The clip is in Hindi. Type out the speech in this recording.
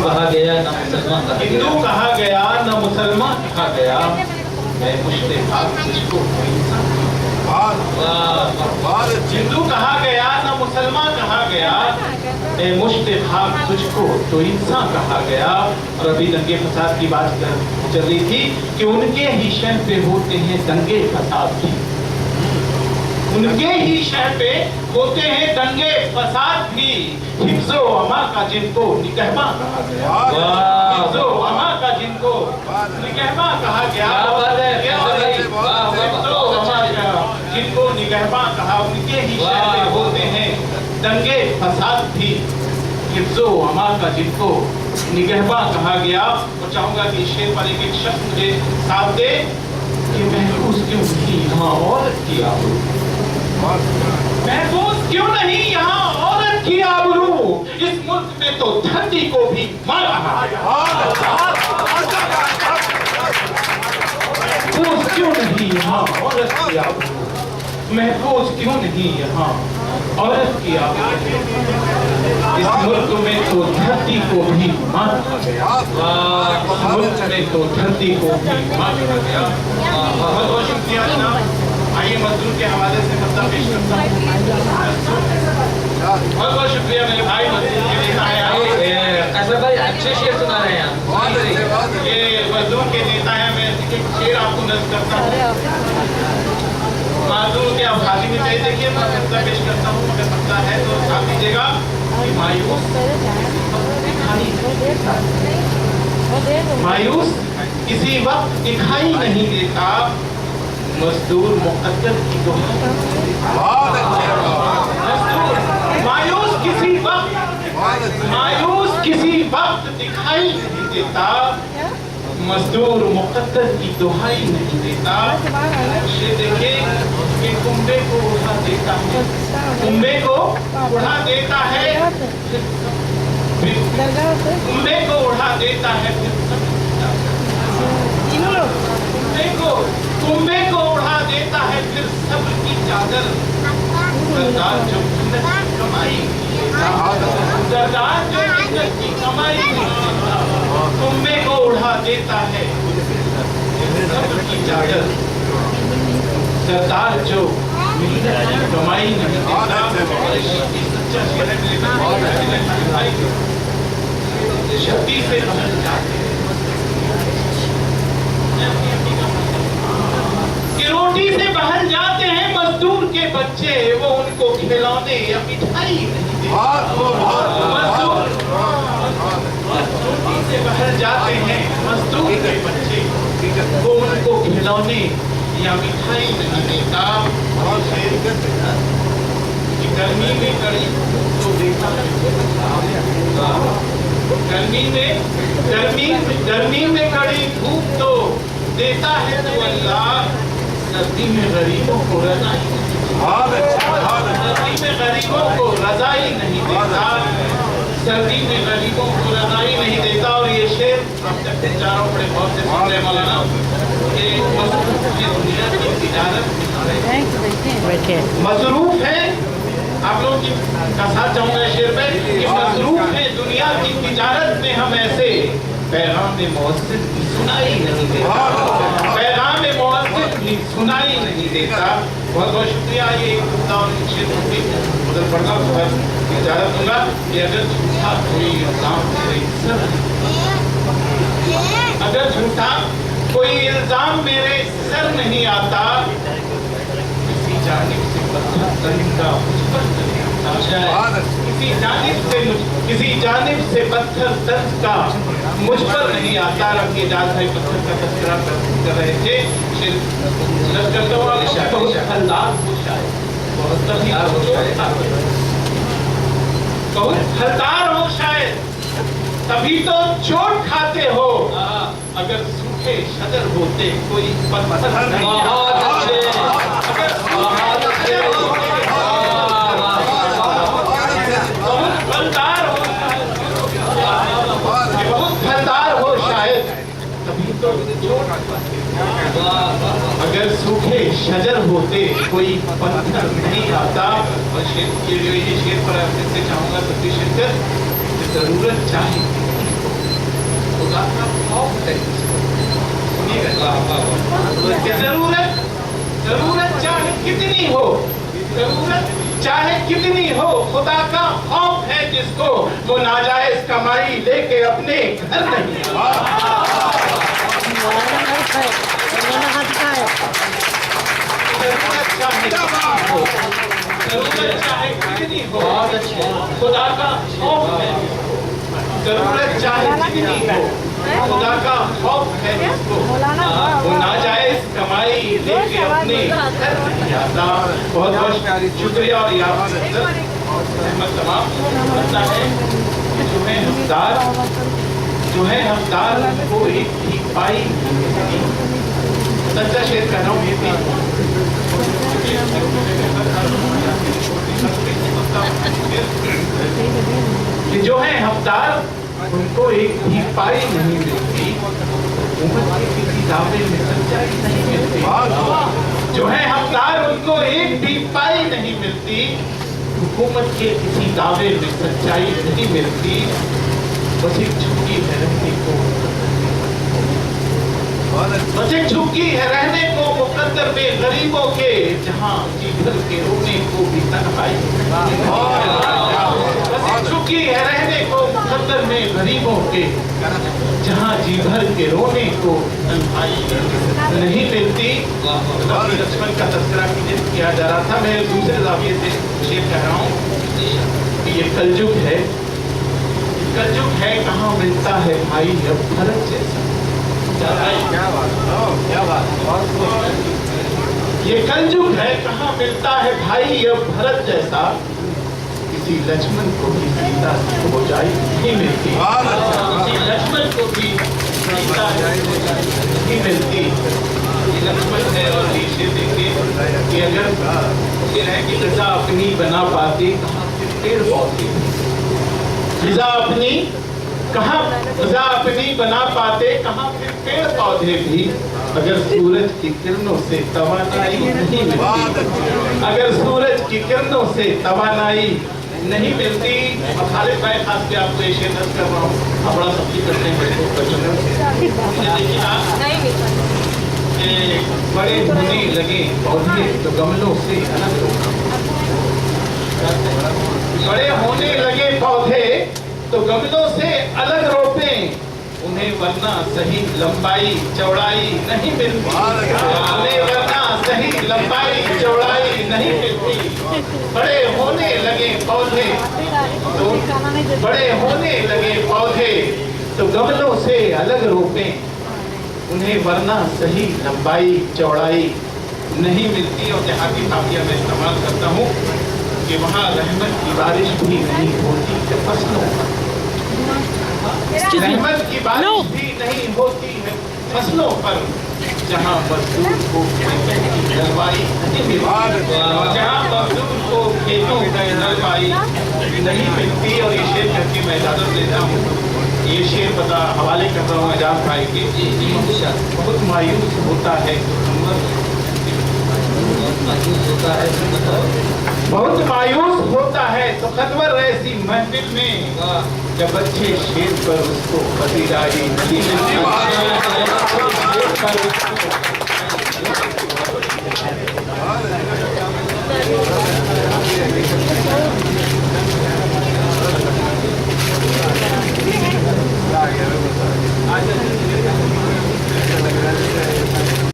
कहा गया न मुसलमान कहा गया, हिंदू कहा गया न मुसलमान कहा गया, मैं मुश्तबाक तुझको हिंदू कहा गया न मुसलमान कहा गया, मैं मुश्तबाक तुझको तो इंसान कहा गया। और अभी दंगे फसाद की बात चल रही थी कि उनके ही शहर पे होते हैं दंगे फसाद भी, उनके ही शहर पे होते हैं दंगे फसाद भी। हिफ्ज़ो अमा का जिनको निगहबा कहा गया, हिफ्ज़ो अमा का जिनको निगहबा कहा गया, हिफ्ज़ो अमा का जिनको निगहबा कहा, उनके ही शहर पे होते हैं दंगे फसाद भी। हिफ्ज़ो अमा का जिनको निगहबा कहा गया। और चाहूंगा कि शेर पर एक शख्स मुझे साथ दे कि महफूज क्यों नहीं यहाँ औरत की आबरू, महफूज क्यों नहीं यहाँ औरत की आबरू, इस मुल्क में तो धरती को भी मारा गया। महफूज क्यों नहीं यहाँ औरत की आबरू, महफूज क्यों नहीं यहाँ औरत की आबरू, इस मुल्क में तो धरती को भी मारा गया, इस मुल्क में तो धरती को भी मारा गया। बहुत बहुत शुक्रिया जनाब। आइए मजदूर के हवाले से मसला पेश करता हूँ। बहुत बहुत शुक्रिया मेरे भाई मजदूर के नेता हैं, कैसर भाई अच्छे शेर सुना रहे हैं ये मजदूर के नेता हैं। मैं एक शेर आपको नज़्म करता हूँ, मजदूर के आबादी में चाहिए। देखिए मैं मसला पेश करता हूँ, अगर मसला है तो साथ दीजिएगा। मायूस किसी वक्त दिखाई नहीं देता, मजदूर मुकद्दर की दुआ, मायूस किसी वक्त दिखाई नहीं देता, मजदूर मुकद्दर की दुहाई नहीं देता। ये देखिए कि कुंबे को उड़ा देता है, कुंबे को उड़ा देता है, कुंबे को उड़ा देता है, कुंबे को उड़ा देता है फिर सब्र की चादर। सरदार जो कमाई, सरदार जो की कमाई कुंबे को उड़ा देता है सब्र की चादर। सरदार जो कमाई नहीं देता, शक्ति से रोटी से बहल जाते हैं मजदूर के बच्चे, वो उनको खिलौने या मिठाई नहीं देते। रोटी से बहल जाते हैं मजदूर के बच्चे, वो उनको खिलौने या मिठाई नहीं देता। गर्मी में कड़ी तो देखा, गर्मी में कड़ी धूप तो देता है तो अल्लाह, सर्दी में गरीबों को रज़ाई, सर्दी में गरीबों को रज़ाई नहीं देता, सर्दी में गरीबों को रज़ाई नहीं देता। और ये शेर हम तक चारों बड़े बहुत से सुन रहे मौलाना, ये दुनिया की तिजारत मसरूफ है। आप लोगों की का साथ चाहूंगा शेर में कि मसरूफ है दुनिया की तिजारत में, हम ऐसे पैगाम में मौसिल की सुनाई नहीं देता, पैगाम में मौसिल की सुनाई नहीं देता। बहुत बहुत शुक्रिया। ये एक शेर उधर पढ़ना इजाजत दूंगा कि अगर झूठा कोई इल्जाम मेरे सर, अगर झूठा कोई इल्जाम मेरे सर नहीं आता, किसी जानिब से पत्थर तरीका मुझ पर नहीं आता, किसी जानिब से पत्थर दर्द का मुझ पर नहीं आता। रंगे जात भाई पत्थर का तस्करा कर रहे थे। हलदार हो शायद तभी तो चोट खाते हो, अगर सूखे शजर होते कोई पत्थर नहीं आता। अगर सूखे शजर होते कोई पत्थर नहीं आता। और शेर के लिए ये शेर पर आपसे चाहूंगा सबकी शिरकत, जरूरत चाहिए खुदा का खौफ है सुनिएगा जरूरत चाहे कितनी हो, जरूरत चाहे कितनी हो, खुदा का खौफ है जिसको, वो नाजायज कमाई लेके अपने घर नहीं जरूरत चाहे कितनी हो, बहुत अच्छे। खुदा का खौफ है। जरूरत चाहे कितनी हो, खुदा का खौफ है जिसको, वो नाजायज कमाई लेके अपने घर नहीं आता। बहुत बहुत शुक्रिया और याद तमाम बनता है कि जो है हकदार को एक भी पाई सच्चा शेर कर रहा हूँ ये भी कि जो है हकदार उनको एक भी पाई नहीं मिलती, हुकूमत के किसी दावे में सच्चाई नहीं मिलती। जो है हकदार उनको एक भी पाई नहीं मिलती, हुकूमत के किसी दावे में सच्चाई नहीं मिलती। बस एक झुकी है रहने को, बस एक झुकी है रहने को मुकद्दर में गरीबों के, जहाँ जी भर के रोने को भी तन्हाई। बस एक झुकी है रहने को मुकद्दर में गरीबों के, जहाँ जी भर के रोने को तन्हाई नहीं मिलती। लक्ष्मण का तस्करा किया जा रहा था, मैं दूसरे जाविये से शेर कह रहा हूँ कि ये कलयुग है, कलयुग है कहाँ मिलता है भाई अब भरत जैसा। क्या बात ये कलयुग है कहाँ मिलता है भाई अब भरत जैसा, किसी लक्ष्मण को भी सीता हो जाए नहीं मिलती, किसी लक्ष्मण को भी सीता नहीं मिलती। लक्ष्मण है और नीचे देखिए कि अगर ये है कि फिजा अपनी बना पाते कहाँ फिर पेड़ पौधे, फिजा अपनी कहाँ फिजा अपनी बना पाते कहाँ फिर पेड़ पौधे भी, अगर सूरज की किरणों से तवानाई नहीं मिलती, अगर सूरज की किरणों से तवानाई नहीं मिलती। और खालिद भाई खास के आपको ये शेर दर्ज कर रहा हूँ, आप बड़ा सब्जी करते हैं बच्चों में। देखिए आप बड़े होने लगे पौधे तो गमलों से अलग रोका, बड़े होने लगे पौधे तो गमलों से अलग रोपे, उन्हें वरना सही लंबाई चौड़ाई नहीं मिलती, उन्हें वरना सही लंबाई चौड़ाई नहीं मिलती। बड़े होने लगे पौधे तो बड़े होने लगे पौधे तो गमलों से अलग रोपे, उन्हें वरना सही लंबाई चौड़ाई नहीं मिलती। और देहाती काफिया में इस्तेमाल करता हूँ कि वहाँ रहमत की बारिश भी नहीं होती है फसलों पर, रहमत की बारिश भी नहीं होती है फसलों पर, जहाँ मजदूर को खेतों की जलवाई नहीं मिलती, जहाँ मजदूर को खेतों की जलवाई नहीं मिलती। और ये शेर करके मैं इजाजत लेता हूँ, ये शेर बता हवाले कर रहा हूँ आजाद भाई के। बहुत मायूस होता है बहुत मायूस होता है तो खतवर ऐसी महफिल में, जब अच्छे शेर पर उसको पसीराई नहीं मिलती।